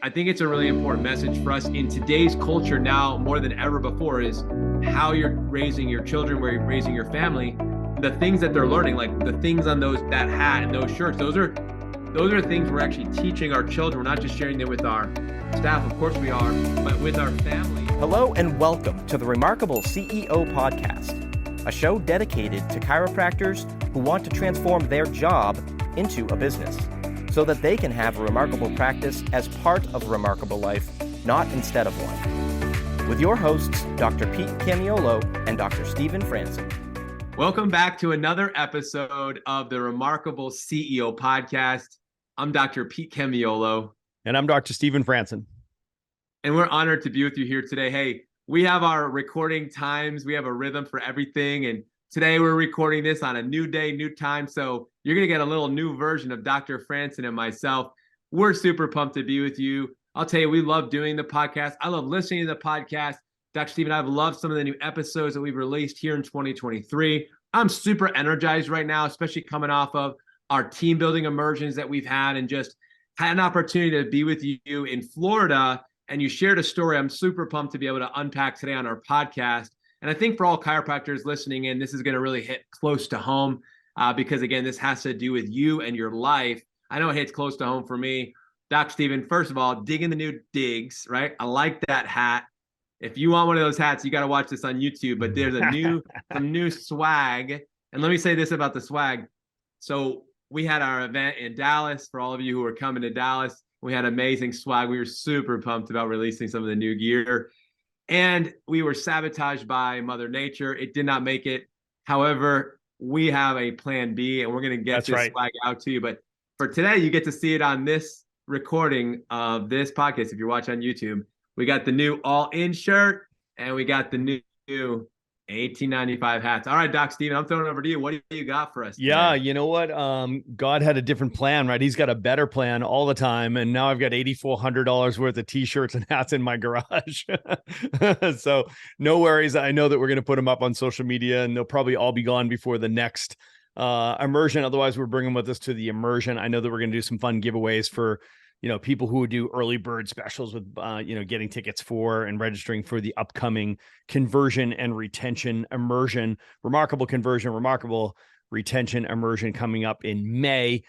I think it's a really important message for us in today's culture now more than ever before is how you're raising your children, where you're raising your family, the things that they're learning, like the things on that hat and those shirts. Those are things we're actually teaching our children. We're not just sharing them with our staff, of course we are, but with our family. Hello and welcome to the Remarkable CEO Podcast, a show dedicated to chiropractors who want to transform their job into a business so that they can have a remarkable practice as part of a remarkable life, not instead of one. With your hosts, Dr. Pete Camiolo and Dr. Stephen Franson. Welcome back to another episode of the Remarkable CEO Podcast. I'm Dr. Pete Camiolo. And I'm Dr. Stephen Franson. And we're honored to be with you here today. Hey, we have our recording times. We have a rhythm for everything. And today we're recording this on a new day, new time. So you're going to get a little new version of Dr. Franson and myself. We're super pumped to be with you. I'll tell you, we love doing the podcast. I love listening to the podcast. Dr. Stephen, I've loved some of the new episodes that we've released here in 2023. I'm super energized right now, especially coming off of our team building immersions that we've had and just had an opportunity to be with you in Florida. And you shared a story I'm super pumped to be able to unpack today on our podcast. And I think for all chiropractors listening in, this is going to really hit close to home because, again, this has to do with you and your life. I know it hits close to home for me. Doc Stephen, first of all, digging the new digs, right? I like that hat. If you want one of those hats, you got to watch this on YouTube. But there's some new swag. And let me say this about the swag. So we had our event in Dallas. For all of you who are coming to Dallas, we had amazing swag. We were super pumped about releasing some of the new gear. And we were sabotaged by Mother Nature. It did not make it. However, we have a plan B, and we're going to get swag out to you. But for today, you get to see it on this recording of this podcast. If you're watching on YouTube, we got the new all-in shirt, and we got the new $18.95 hats. All right, Doc Stephen, I'm throwing it over to you. What do you got for us today? Yeah, you know what? God had a different plan, right? He's got a better plan all the time. And now I've got $8,400 worth of t-shirts and hats in my garage. So no worries. I know that we're going to put them up on social media, and they'll probably all be gone before the next immersion. Otherwise, we're bringing with us to the immersion. I know that we're going to do some fun giveaways for people who would do early bird specials with, getting tickets for and registering for the upcoming conversion and retention immersion, remarkable conversion, remarkable retention immersion coming up in May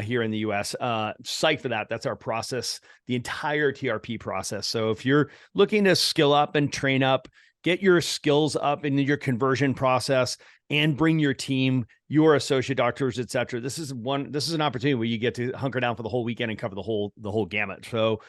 here in the US. Psyched for that. That's our process, the entire TRP process. So if you're looking to skill up and train up, get your skills up in your conversion process and bring your team, your associate doctors, et cetera. This is an opportunity where you get to hunker down for the whole weekend and cover the whole gamut. So,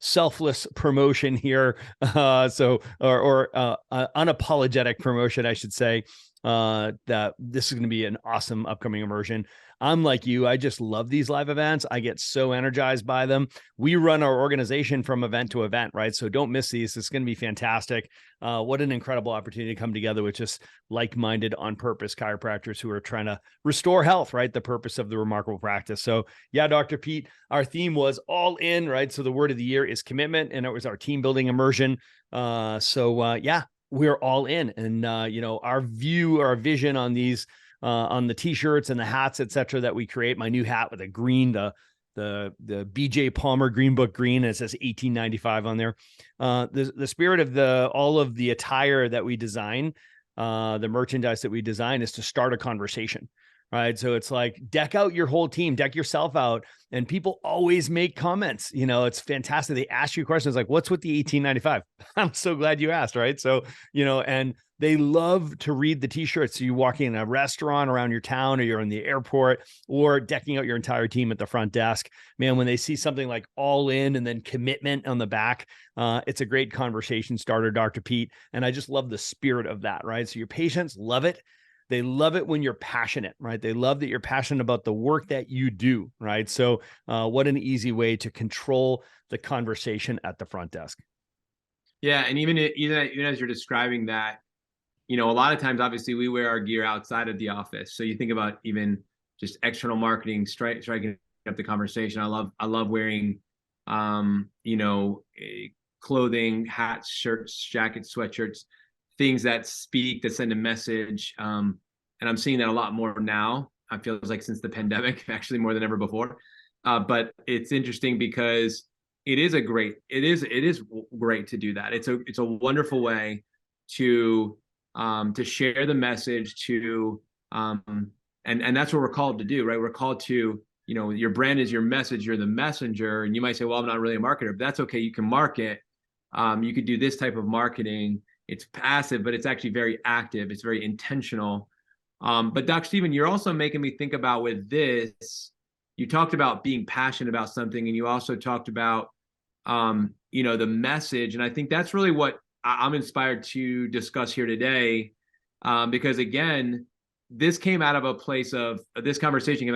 selfless promotion here. Unapologetic promotion, I should say, that this is going to be an awesome upcoming immersion. I'm like you. I just love these live events. I get so energized by them. We run our organization from event to event, right? So don't miss these. It's going to be fantastic. What an incredible opportunity to come together with just like-minded, on-purpose chiropractors who are trying to restore health, right? The purpose of the remarkable practice. So yeah, Dr. Pete, our theme was all in, right? So the word of the year is commitment, and it was our team building immersion. Yeah, we're all in. And, our vision on these, on the t-shirts and the hats, et cetera, that we create. My new hat with a green, the BJ Palmer Green Book green, and it says $18.95 on there. The spirit of all of the attire that we design, the merchandise that we design, is to start a conversation, right? So it's like, deck out your whole team, deck yourself out. And people always make comments. It's fantastic. They ask you questions like, what's with the $18.95? I'm so glad you asked, right? So, and they love to read the t-shirts. So you walk in a restaurant around your town, or you're in the airport, or decking out your entire team at the front desk. Man, when they see something like all in and then commitment on the back, it's a great conversation starter, Dr. Pete. And I just love the spirit of that, right? So your patients love it. They love it when you're passionate, right? They love that you're passionate about the work that you do, right? So what an easy way to control the conversation at the front desk. Yeah, and even as you're describing that, a lot of times, obviously, we wear our gear outside of the office. So you think about even just external marketing, striking up the conversation. I love wearing, clothing, hats, shirts, jackets, sweatshirts, things that send a message. And I'm seeing that a lot more now. I feel like since the pandemic, actually more than ever before. But it's interesting because it is great to do that. It's a wonderful way to share the message, to and that's what we're called to do, right? We're called to, your brand is your message, you're the messenger. And you might say, well, I'm not really a marketer, but that's okay. You can market. You could do this type of marketing. It's passive, but it's actually very active. It's very intentional. But Dr. Stephen, you're also making me think about with this, you talked about being passionate about something, and you also talked about, the message. And I think that's really what I'm inspired to discuss here today. Because again, this conversation came out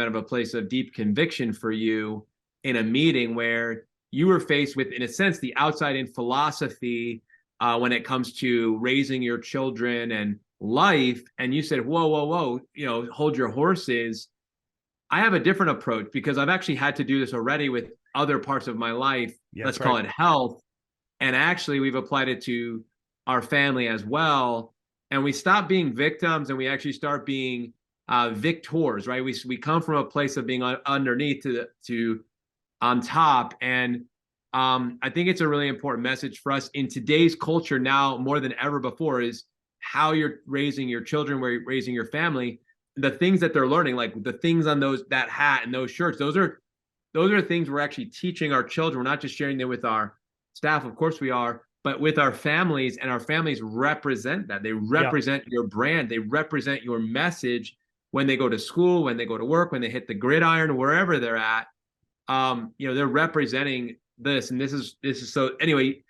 of a place of deep conviction for you in a meeting where you were faced with, in a sense, the outside in philosophy when it comes to raising your children and life. And you said, whoa, hold your horses. I have a different approach because I've actually had to do this already with other parts of my life. Yeah, let's call it health. And actually, we've applied it to our family as well. And we stop being victims and we actually start being victors, right? We come from a place of being underneath to on top. And I think it's a really important message for us in today's culture now more than ever before, is how you're raising your children, where you're raising your family, the things that they're learning, like the things on that hat and those shirts, those are things we're actually teaching our children. We're not just sharing them with our staff, of course we are, but with our families, and our families represent that. They represent your brand. They represent your message when they go to school, when they go to work, when they hit the gridiron, wherever they're at. They're representing this, and this is so. Anyway,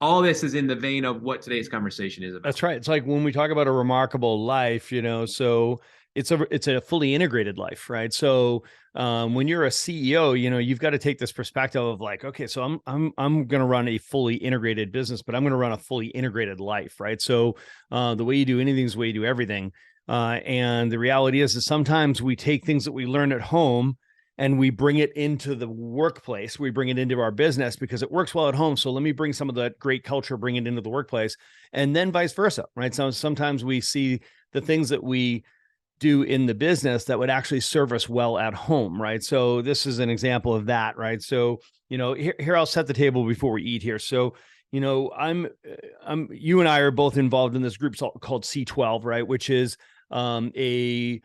all this is in the vein of what today's conversation is about. That's right. It's like when we talk about a remarkable life, so it's a fully integrated life, right? So when you're a CEO, you've got to take this perspective of like, okay, so I'm going to run a fully integrated business, but I'm going to run a fully integrated life, right? So the way you do anything is the way you do everything. And the reality is sometimes we take things that we learn at home and we bring it into the workplace. We bring it into our business because it works well at home. So let me bring some of that great culture, bring it into the workplace, and then vice versa, right? So sometimes we see the things that we do in the business that would actually serve us well at home, right? So this is an example of that, right? So, here I'll set the table before we eat here. So, you and I are both involved in this group called C12, right? Which is a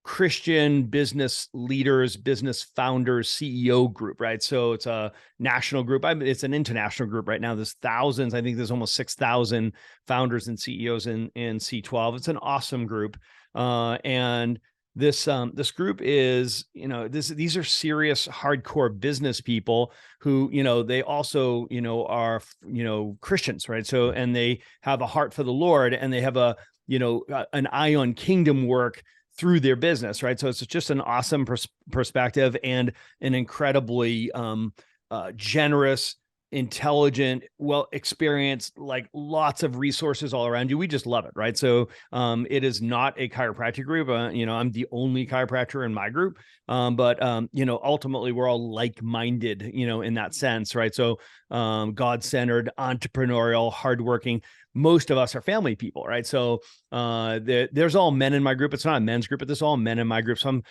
Christian business leaders, business founders, CEO group, right? So it's a national group. It's an international group right now. There's thousands. I think there's almost 6,000 founders and CEOs in C12. It's an awesome group. And this group is, these are serious, hardcore business people who, they also, are, Christians, right? So, and they have a heart for the Lord, and they have an eye on kingdom work through their business, right? So it's just an awesome perspective, and an incredibly generous, intelligent, well experienced, like lots of resources all around you. We just love it, right? So it is not a chiropractic group. I'm the only chiropractor in my group, but ultimately we're all like-minded, in that sense, right? So God-centered, entrepreneurial, hardworking. Most of us are family people, right? So there's all men in my group. It's not a men's group, but there's all men in my group. Some,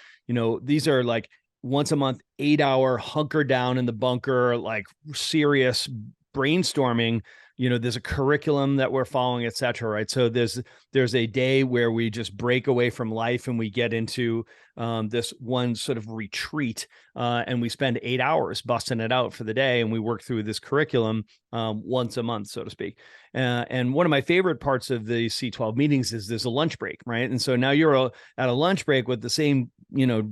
these are like once a month, 8-hour hunker down in the bunker, like serious brainstorming. There's a curriculum that we're following, et cetera, right? So there's a day where we just break away from life and we get into this one sort of retreat, and we spend 8 hours busting it out for the day, and we work through this curriculum once a month, so to speak. And one of my favorite parts of the C12 meetings is there's a lunch break, right? And so now you're at a lunch break with the same,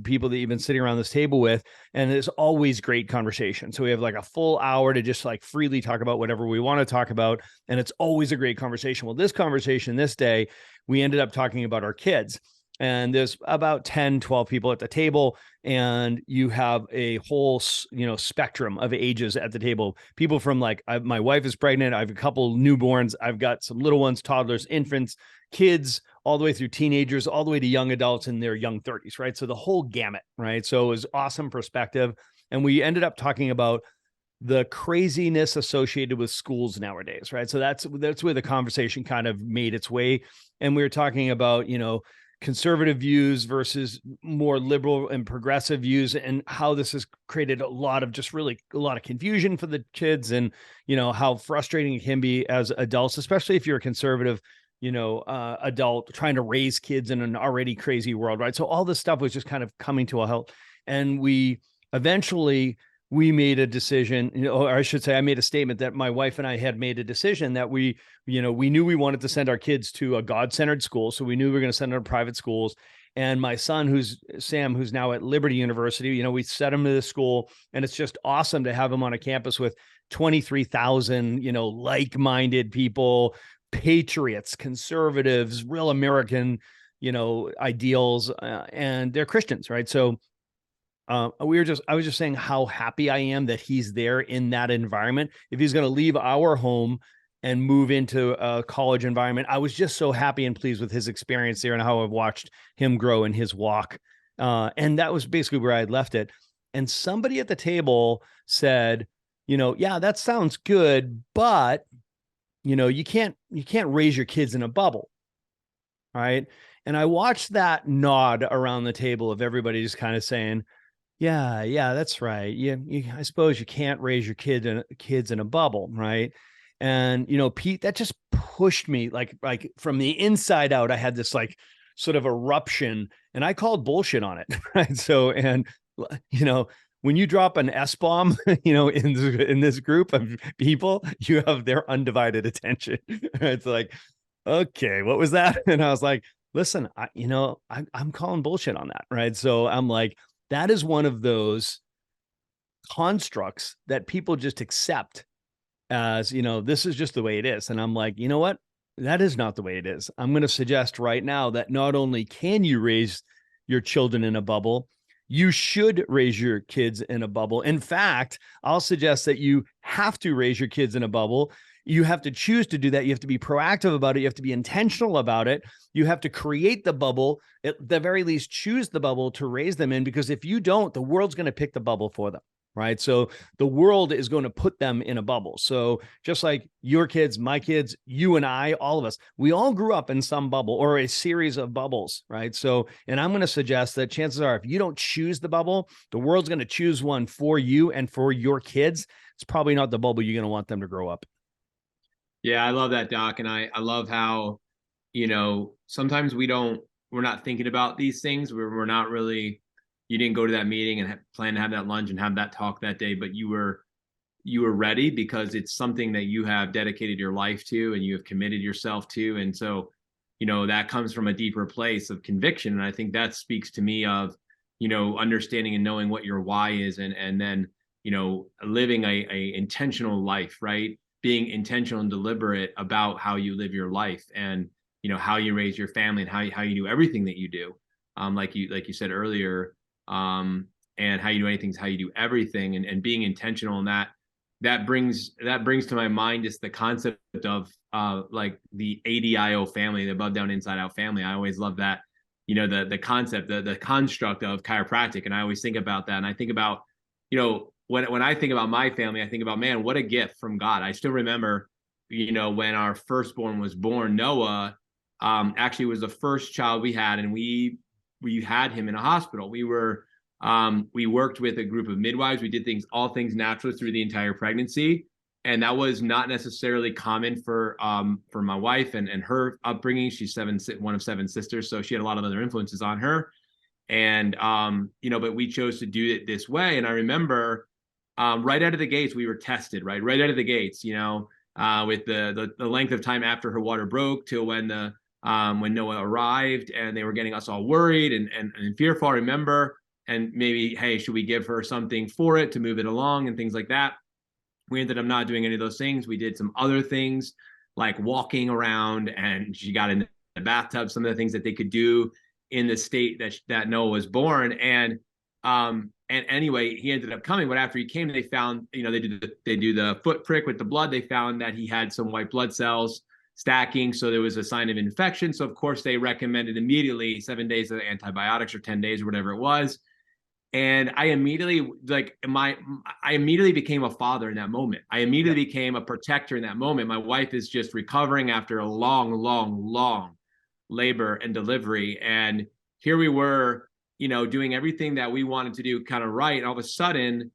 people that you've been sitting around this table with, and there's always great conversation. So we have like a full hour to just like freely talk about whatever we want to talk about, and it's always a great conversation. Well, this conversation this day, we ended up talking about our kids. And there's about 10, 12 people at the table, and you have a whole, spectrum of ages at the table. People from my wife is pregnant. I have a couple newborns. I've got some little ones, toddlers, infants, kids, all the way through teenagers, all the way to young adults in their young 30s, right? So the whole gamut, right? So it was awesome perspective. And we ended up talking about the craziness associated with schools nowadays, right? So that's where the conversation kind of made its way. And we were talking about, conservative views versus more liberal and progressive views, and how this has created a lot of confusion for the kids, and how frustrating it can be as adults, especially if you're a conservative adult trying to raise kids in an already crazy world, right? So all this stuff was just kind of coming to a halt, and we made a decision, or I should say, I made a statement that my wife and I had made a decision that we knew we wanted to send our kids to a God-centered school. So we knew we were going to send them to private schools. And my son, Sam, who's now at Liberty University, we sent him to the school, and it's just awesome to have him on a campus with 23,000, like-minded people, patriots, conservatives, real American, ideals, and they're Christians, right? So I was just saying how happy I am that he's there in that environment. If he's going to leave our home and move into a college environment, I was just so happy and pleased with his experience there and how I've watched him grow in his walk. And that was basically where I had left it. And somebody at the table said, yeah, that sounds good, but you can't raise your kids in a bubble. All right. And I watched that nod around the table of everybody just kind of saying, yeah, that's right. I suppose you can't raise your kids in a bubble, right? And Pete, that just pushed me like from the inside out. I had this like sort of eruption, and I called bullshit on it, right? So, and when you drop an S-bomb, in this group of people, you have their undivided attention. It's like, okay, what was that? And I was like, listen, I'm calling bullshit on that, right? So I'm like, that is one of those constructs that people just accept as, this is just the way it is. And I'm like, you know what? That is not the way it is. I'm going to suggest right now that not only can you raise your children in a bubble, you should raise your kids in a bubble. In fact, I'll suggest that you have to raise your kids in a bubble. You have to choose to do that. You have to be proactive about it. You have to be intentional about it. You have to create the bubble, at the very least, choose the bubble to raise them in, because if you don't, the world's going to pick the bubble for them, right? So the world is going to put them in a bubble. So just like your kids, my kids, you and I, all of us, we all grew up in some bubble or a series of bubbles, right? So, and I'm going to suggest that chances are, if you don't choose the bubble, the world's going to choose one for you and for your kids. It's probably not the bubble you're going to want them to grow up. Yeah, I love that, Doc. And I love how, sometimes we're not thinking about these things. We're not really, you didn't go to that meeting and plan to have that lunch and have that talk that day, but you were ready because it's something that you have dedicated your life to and you have committed yourself to. And so, that comes from a deeper place of conviction. And I think that speaks to me of, understanding and knowing what your why is, and then, living a intentional life, right? Being intentional and deliberate about how you live your life, and how you raise your family, and how you do everything that you do, like you said earlier, and how you do anything is how you do everything, and being intentional. And that brings to my mind just the concept of like the ADIO family, the above down inside out family. I always love that, the concept, the construct of chiropractic, and I always think about that. And I think about, when I think about my family, I think about, man, what a gift from God. I still remember, when our firstborn was born, Noah, actually was the first child we had, and we had him in a hospital. We worked with a group of midwives. We did all things natural through the entire pregnancy, and that was not necessarily common for my wife and her upbringing. She's one of 7 sisters, so she had a lot of other influences on her. And but we chose to do it this way. And I remember, right out of the gates, we were tested, right out of the gates, with the length of time after her water broke till when Noah arrived, and they were getting us all worried and fearful. I remember, and maybe, hey, should we give her something for it to move it along and things like that? We ended up not doing any of those things. We did some other things like walking around, and she got in the bathtub, some of the things that they could do in the state that Noah was born. And anyway, he ended up coming. But after he came, they found, they do the foot prick with the blood. They found that he had some white blood cells stacking. So there was a sign of infection. So of course they recommended immediately 7 days of antibiotics, or 10 days, or whatever it was. And I immediately became a father in that moment. I immediately became a protector in that moment. My wife is just recovering after a long labor and delivery. And here we were, doing everything that we wanted to do kind of right. And all of a sudden,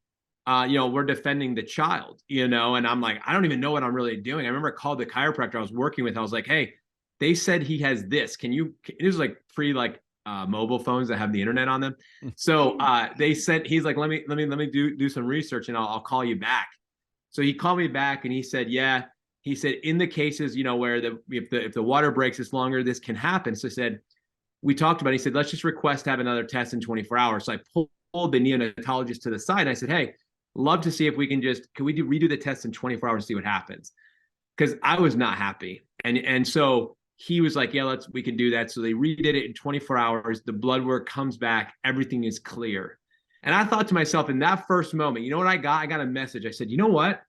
we're defending the child, and I'm like, I don't even know what I'm really doing. I remember I called the chiropractor I was working with. I was like, hey, they said he has this. It was like mobile phones that have the internet on them. So they said, he's like, let me do some research and I'll call you back. So he called me back and he said, yeah, he said, in the cases, where if the water breaks, it's longer, this can happen. So I said, we talked about it. He said, let's just request to have another test in 24 hours. So I pulled the neonatologist to the side and I said, hey, love to see if we can redo the test in 24 hours to see what happens. Because I was not happy. And so he was like, yeah, we can do that. So they redid it in 24 hours. The blood work comes back. Everything is clear. And I thought to myself in that first moment, you know what I got? I got a message. I said, you know what?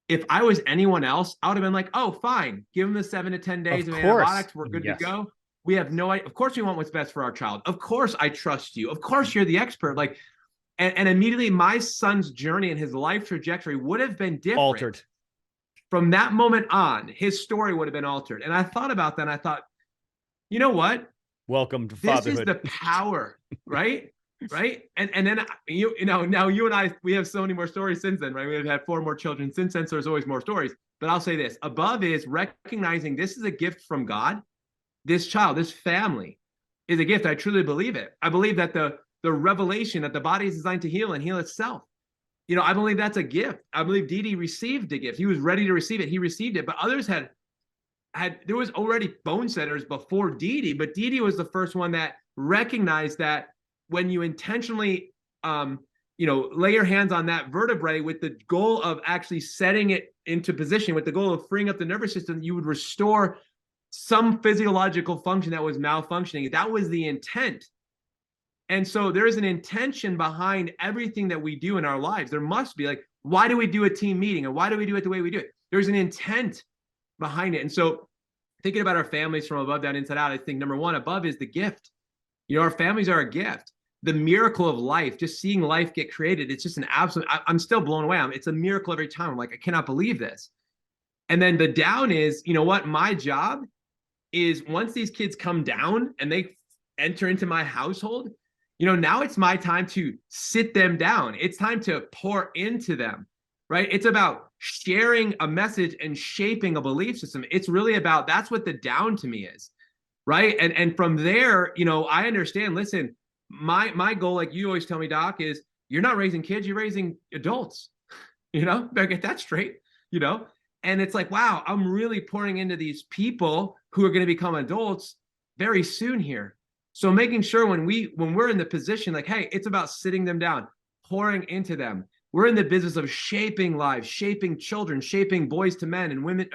If I was anyone else, I would have been like, oh, fine. Give him the 7 to 10 days of antibiotics. We're good to go. We have no idea. Of course, we want what's best for our child. Of course, I trust you. Of course, you're the expert. Like, and immediately my son's journey and his life trajectory would have been different. Altered. From that moment on, his story would have been altered. And I thought about that and I thought, you know what? Welcome to fatherhood. This is the power, right? Right. And then, now you and I, we have so many more stories since then, right? We've had 4 more children since then. So there's always more stories. But I'll say this, above is recognizing this is a gift from God. This child, this family is a gift. I truly believe it. I believe that the revelation that the body is designed to heal and heal itself. I believe that's a gift. I believe Didi received a gift. He was ready to receive it. He received it, but others had there was already bone setters before Didi, but Didi was the first one that recognized that when you intentionally, lay your hands on that vertebrae with the goal of actually setting it into position, with the goal of freeing up the nervous system, you would restore some physiological function that was malfunctioning. That was the intent. And so there is an intention behind everything that we do in our lives. There must be, like, why do we do a team meeting? And why do we do it the way we do it? There's an intent behind it. And so thinking about our families from above, down, inside out, I think number one, above is the gift. Our families are a gift. The miracle of life, just seeing life get created, it's just an absolute, I'm still blown away. It's a miracle every time. I'm like, I cannot believe this. And then the down is, my job is once these kids come down and they enter into my household, now it's my time to sit them down. It's time to pour into them, right? It's about sharing a message and shaping a belief system. It's really about, that's what the down to me is, right? And from there, I understand, listen, my goal, like you always tell me, Doc, is you're not raising kids, you're raising adults, better get that straight, and it's like, wow, I'm really pouring into these people who are going to become adults very soon here. So making sure when we're in the position, like, hey, it's about sitting them down, pouring into them. We're in the business of shaping lives, shaping children, shaping boys to men and women,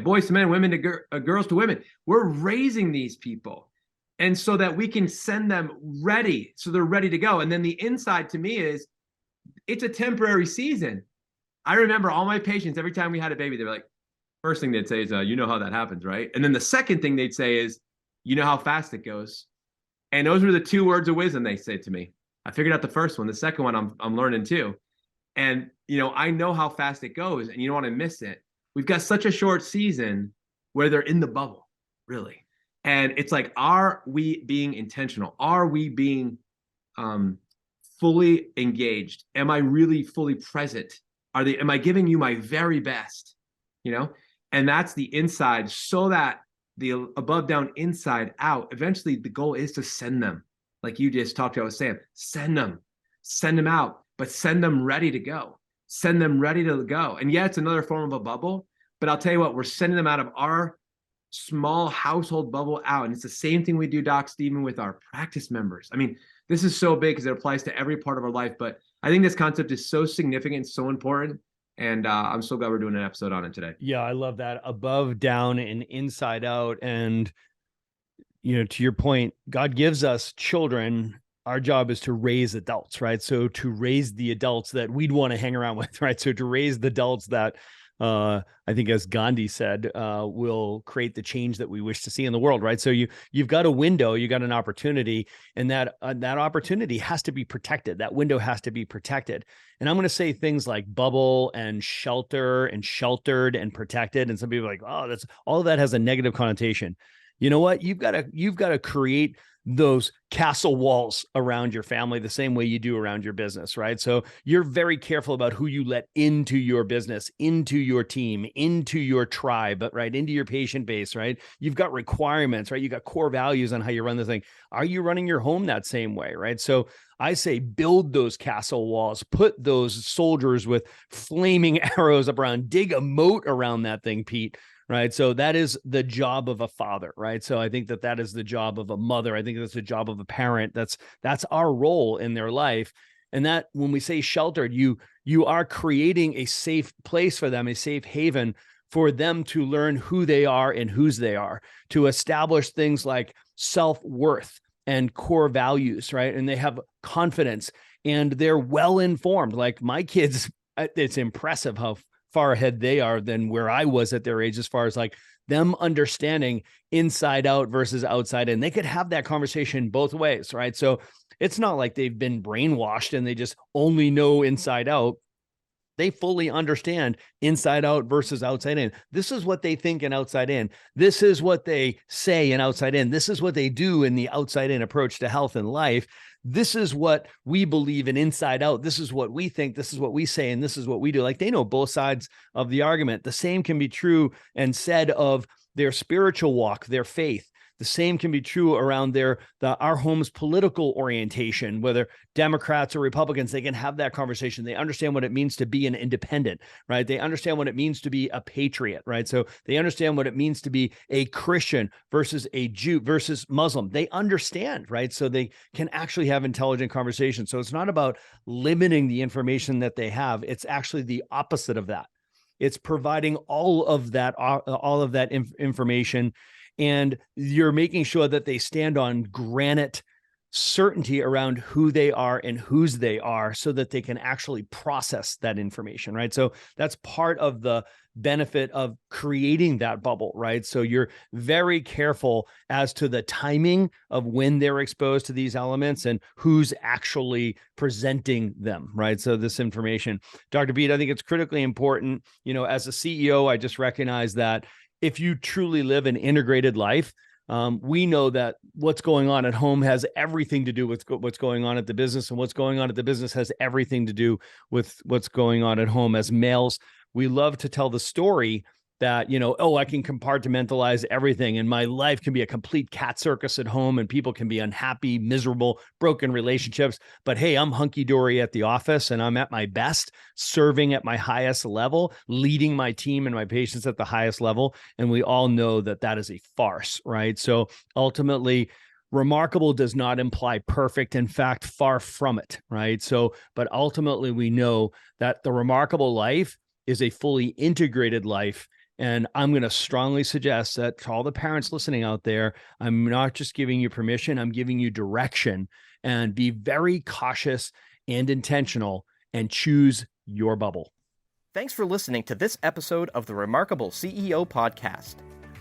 boys to men, women to girls to women. We're raising these people. And so that we can send them ready, so they're ready to go. And then the inside to me is, it's a temporary season. I remember all my patients, every time we had a baby, they were like, first thing they'd say is, you know how that happens, right? And then the second thing they'd say is, you know how fast it goes. And those were the 2 words of wisdom they said to me. I figured out the first one. The second one I'm learning too. And, I know how fast it goes and you don't want to miss it. We've got such a short season where they're in the bubble, really. And it's like, are we being intentional? Are we being fully engaged? Am I really fully present? Am I giving you my very best? And that's the inside, so that the above, down, inside out, eventually the goal is to send them, like you just talked about with Sam, send them out, but send them ready to go. And yeah, it's another form of a bubble, but I'll tell you what, we're sending them out of our small household bubble out. And it's the same thing we do, Doc Stephen, with our practice members. I mean, this is so big because it applies to every part of our life, but I think this concept is so significant, so important. And I'm so glad we're doing an episode on it today. Yeah, I love that. Above, down, and inside out. And, to your point, God gives us children. Our job is to raise adults, right? So to raise the adults that we'd want to hang around with, right? So to raise the adults that I think, as Gandhi said, will create the change that we wish to see in the world, right? So you've got a window, you got an opportunity, and that opportunity has to be protected. That window has to be protected. And I'm going to say things like bubble and shelter and sheltered and protected. And some people are like, oh, that's all of that has a negative connotation. you know what? You've got to create those castle walls around your family the same way you do around your business, right? So you're very careful about who you let into your business, into your team, into your tribe, but right, into your patient base, right? You've got requirements, right? You got core values on how you run the thing. Are you running your home that same way, right? So I say build those castle walls, put those soldiers with flaming arrows up around, dig a moat around that thing, Pete. Right. So that is the job of a father. Right. So I think that is the job of a mother. I think that's the job of a parent. That's our role in their life. And that when we say sheltered, you are creating a safe place for them, a safe haven for them to learn who they are and whose they are, to establish things like self-worth and core values. Right. And they have confidence and they're well informed. Like my kids, it's impressive how far ahead they are than where I was at their age, as far as like them understanding inside out versus outside in. They could have that conversation both ways, right? So it's not like they've been brainwashed and they just only know inside out. They fully understand inside out versus outside in. This is what they think and outside in. This is what they say and outside in. This is what they do in the outside in approach to health and life. This is what we believe in inside out. This is what we think. This is what we say. And this is what we do. Like they know both sides of the argument. The same can be true and said of their spiritual walk, their faith. The same can be true around our home's political orientation, whether Democrats or Republicans. They can have that conversation. They understand what it means to be an independent, right? They understand what it means to be a patriot, right? So they understand what it means to be a Christian versus a Jew versus Muslim. They understand, right? So they can actually have intelligent conversations. So it's not about limiting the information that they have. It's actually the opposite of that. It's providing all of that information. And you're making sure that they stand on granite certainty around who they are and whose they are so that they can actually process that information, right? So that's part of the benefit of creating that bubble, right? So you're very careful as to the timing of when they're exposed to these elements and who's actually presenting them, right? So this information, Dr. Beat, I think it's critically important. As a CEO, I just recognize that if you truly live an integrated life, we know that what's going on at home has everything to do with what's going on at the business, and what's going on at the business has everything to do with what's going on at home. As males, we love to tell the story that, I can compartmentalize everything and my life can be a complete cat circus at home and people can be unhappy, miserable, broken relationships. But hey, I'm hunky-dory at the office and I'm at my best, serving at my highest level, leading my team and my patients at the highest level. And we all know that is a farce, right? So ultimately, remarkable does not imply perfect. In fact, far from it, right? So, but ultimately we know that the remarkable life is a fully integrated life. And I'm going to strongly suggest that to all the parents listening out there, I'm not just giving you permission, I'm giving you direction, and be very cautious and intentional and choose your bubble. Thanks for listening to this episode of the Remarkable CEO Podcast.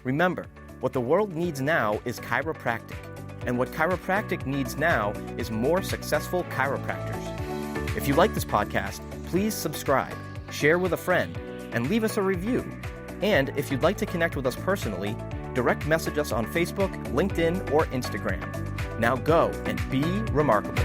Remember, what the world needs now is chiropractic, and what chiropractic needs now is more successful chiropractors. If you like this podcast, please subscribe, share with a friend, and leave us a review. And if you'd like to connect with us personally, direct message us on Facebook, LinkedIn, or Instagram. Now go and be remarkable.